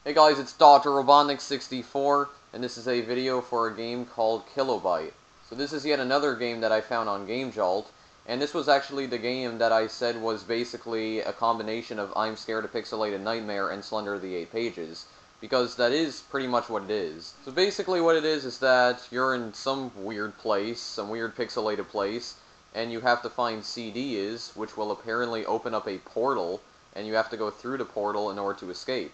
Hey guys, it's Dr. Robotnik64, and this is a video for a game called Kilobyte. So this is yet another game that I found on GameJolt, and this was actually the game that I said was basically a combination of I'm Scared of Pixelated Nightmare and Slender the 8 Pages, because that is pretty much what it is. So basically what it is that you're in some weird place, some weird pixelated place, and you have to find CDs, which will apparently open up a portal, and you have to go through the portal in order to escape.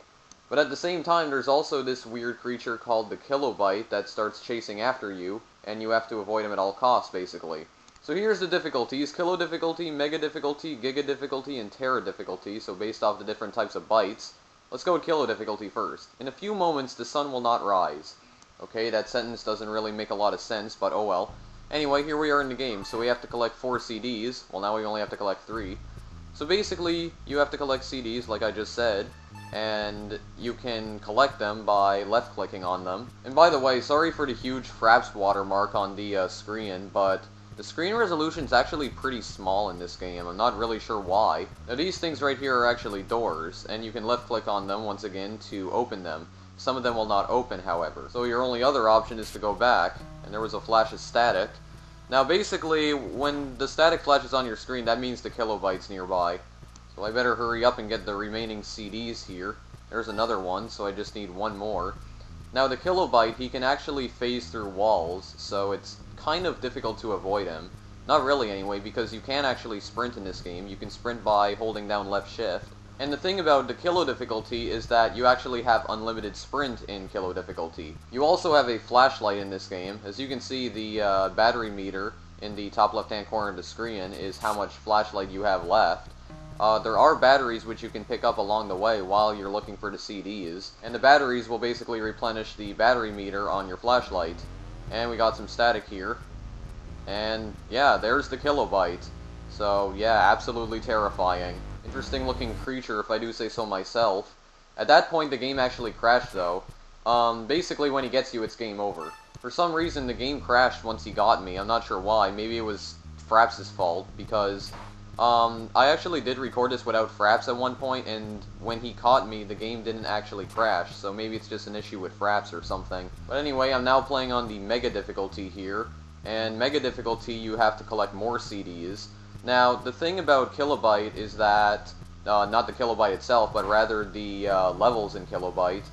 But at the same time, there's also this weird creature called the Kilobyte that starts chasing after you, and you have to avoid him at all costs, basically. So here's the difficulties: Kilo difficulty, Mega difficulty, Giga difficulty, and Terra difficulty, so based off the different types of bytes. Let's go with Kilo difficulty first. In a few moments, the sun will not rise. Okay, that sentence doesn't really make a lot of sense, but oh well. Anyway, here we are in the game, so we have to collect 4 CDs. Well, now we only have to collect 3. So basically, you have to collect CDs, like I just said, and you can collect them by left-clicking on them. And by the way, sorry for the huge Fraps watermark on the screen, but the screen resolution is actually pretty small in this game. I'm not really sure why. Now these things right here are actually doors, and you can left-click on them once again to open them. Some of them will not open, however. So your only other option is to go back, and there was a flash of static. Now basically, when the static flashes on your screen, that means the Kilobyte's nearby. So I better hurry up and get the remaining CDs here. There's another one, so I just need one more. Now the Kilobyte, he can actually phase through walls, so it's kind of difficult to avoid him. Not really anyway, because you can actually sprint in this game. You can sprint by holding down left shift. And the thing about the Kilo difficulty is that you actually have unlimited sprint in Kilo difficulty. You also have a flashlight in this game. As you can see, the battery meter in the top left-hand corner of the screen is how much flashlight you have left. There are batteries which you can pick up along the way while you're looking for the CDs, and the batteries will basically replenish the battery meter on your flashlight. And we got some static here. And yeah, there's the Kilobyte. So yeah, absolutely terrifying. Interesting looking creature, if I do say so myself. At that point the game actually crashed though. Basically when he gets you, it's game over. For some reason the game crashed once he got me. I'm not sure why. Maybe it was Fraps' fault, because I actually did record this without Fraps at one point, and when he caught me, the game didn't actually crash, so maybe it's just an issue with Fraps or something. But anyway, I'm now playing on the Mega difficulty here, and Mega difficulty you have to collect more CDs. Now, the thing about Kilobyte is that, not the Kilobyte itself, but rather the levels in Kilobyte,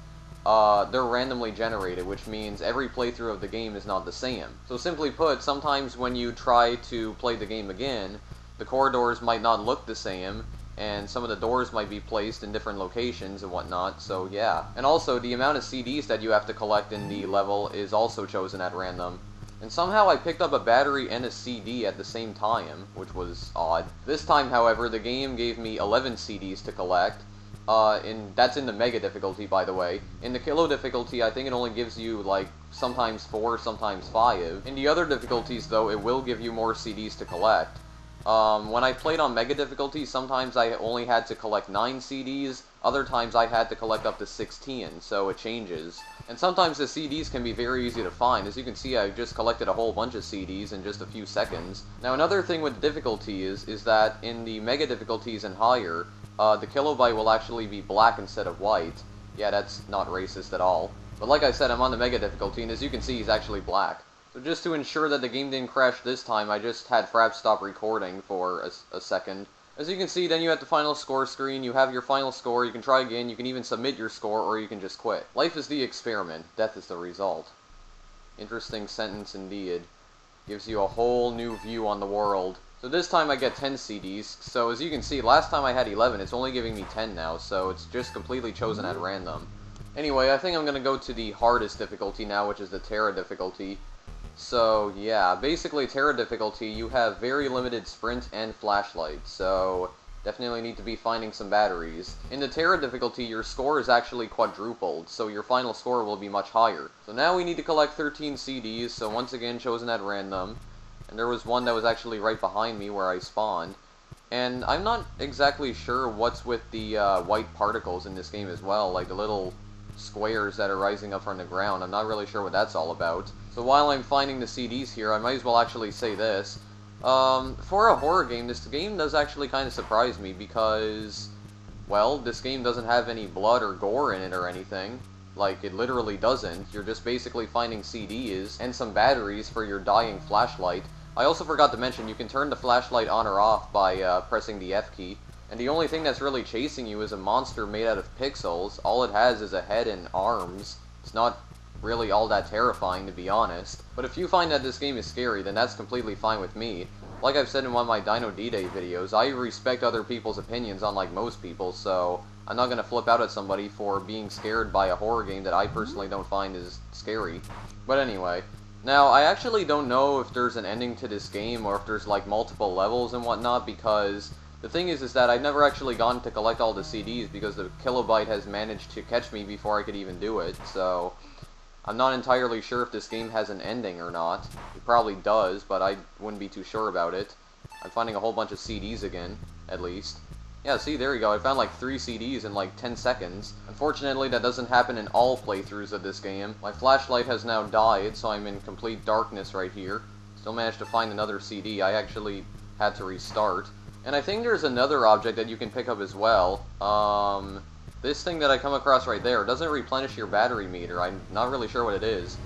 they're randomly generated, which means every playthrough of the game is not the same. So simply put, sometimes when you try to play the game again, the corridors might not look the same, and some of the doors might be placed in different locations and whatnot, so yeah. And also, the amount of CDs that you have to collect in the level is also chosen at random. And somehow I picked up a battery and a CD at the same time, which was odd. This time, however, the game gave me 11 CDs to collect. That's in the Mega difficulty, by the way. In the Kilo difficulty, I think it only gives you, like, sometimes 4, sometimes 5. In the other difficulties, though, it will give you more CDs to collect. When I played on Mega difficulty, sometimes I only had to collect 9 CDs, other times I had to collect up to 16, so it changes. And sometimes the CDs can be very easy to find. As you can see, I just collected a whole bunch of CDs in just a few seconds. Now another thing with difficulty is that in the Mega difficulties and higher, the Kilobyte will actually be black instead of white. Yeah, that's not racist at all. But like I said, I'm on the Mega difficulty, and as you can see, he's actually black. So just to ensure that the game didn't crash this time, I just had Fraps stop recording for a second. As you can see, then you have the final score screen, you have your final score, you can try again, you can even submit your score, or you can just quit. Life is the experiment, death is the result. Interesting sentence indeed. Gives you a whole new view on the world. So this time I get 10 CDs, so as you can see, last time I had 11, it's only giving me 10 now, so it's just completely chosen at random. Anyway, I think I'm going to go to the hardest difficulty now, which is the Terra difficulty. So, yeah, basically Terra difficulty, you have very limited sprint and flashlight, so definitely need to be finding some batteries. In the Terra difficulty, your score is actually quadrupled, so your final score will be much higher. So now we need to collect 13 CDs, so once again chosen at random. And there was one that was actually right behind me where I spawned. And I'm not exactly sure what's with the white particles in this game as well, like the little squares that are rising up from the ground. I'm not really sure what that's all about. So while I'm finding the CDs here, I might as well actually say this. For a horror game, this game does actually kind of surprise me, because well, this game doesn't have any blood or gore in it or anything. Like, it literally doesn't. You're just basically finding CDs and some batteries for your dying flashlight. I also forgot to mention, you can turn the flashlight on or off by pressing the F key. And the only thing that's really chasing you is a monster made out of pixels. All it has is a head and arms. It's not really all that terrifying, to be honest. But if you find that this game is scary, then that's completely fine with me. Like I've said in one of my Dino D-Day videos, I respect other people's opinions, unlike most people, so I'm not going to flip out at somebody for being scared by a horror game that I personally don't find is scary. But anyway, now I actually don't know if there's an ending to this game, or if there's like multiple levels and whatnot, because the thing is that I've never actually gone to collect all the CDs, because the Kilobyte has managed to catch me before I could even do it, so I'm not entirely sure if this game has an ending or not. It probably does, but I wouldn't be too sure about it. I'm finding a whole bunch of CDs again, at least. Yeah, see, there you go. I found like 3 CDs in like 10 seconds. Unfortunately, that doesn't happen in all playthroughs of this game. My flashlight has now died, so I'm in complete darkness right here. Still managed to find another CD. I actually had to restart. And I think there's another object that you can pick up as well. This thing that I come across right there doesn't replenish your battery meter. I'm not really sure what it is.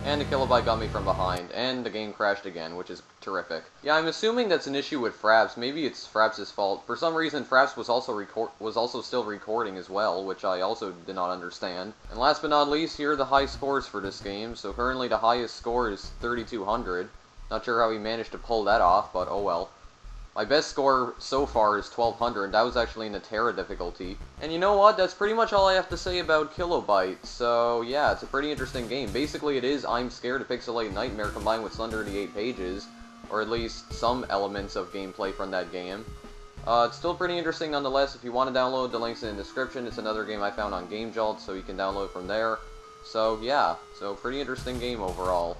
And the Kilobyte got me from behind, and the game crashed again, which is terrific. Yeah, I'm assuming that's an issue with Fraps. Maybe it's Fraps' fault. For some reason, Fraps was also still recording as well, which I also did not understand. And last but not least, here are the high scores for this game. So currently the highest score is 3,200. Not sure how he managed to pull that off, but oh well. My best score so far is 1200. That was actually in the Terra difficulty. And you know what? That's pretty much all I have to say about Kilobyte. So yeah, it's a pretty interesting game. Basically, it is I'm Scared of Pixelated Nightmare combined with Slender the 8 Pages, or at least some elements of gameplay from that game. It's still pretty interesting nonetheless. If you want to download, the link's in the description. It's another game I found on GameJolt, so you can download from there. So yeah, pretty interesting game overall.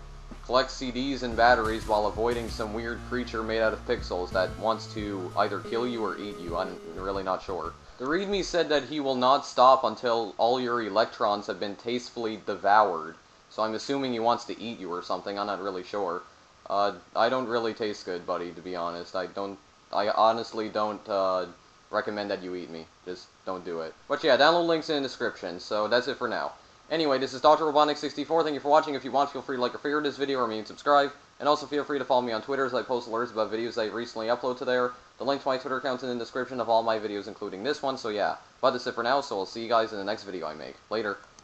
Collect CDs and batteries while avoiding some weird creature made out of pixels that wants to either kill you or eat you. I'm really not sure. The README said that he will not stop until all your electrons have been tastefully devoured. So I'm assuming he wants to eat you or something. I'm not really sure. I don't really taste good, buddy, to be honest. I honestly don't recommend that you eat me. Just don't do it. But yeah, download links in the description. So that's it for now. Anyway, this is Dr. Robotnik64. Thank you for watching. If you want, feel free to like or favorite this video or maybe subscribe. And also feel free to follow me on Twitter as I post alerts about videos I recently upload to there. The link to my Twitter account is in the description of all my videos, including this one. So yeah, but that's it for now, so I'll see you guys in the next video I make. Later.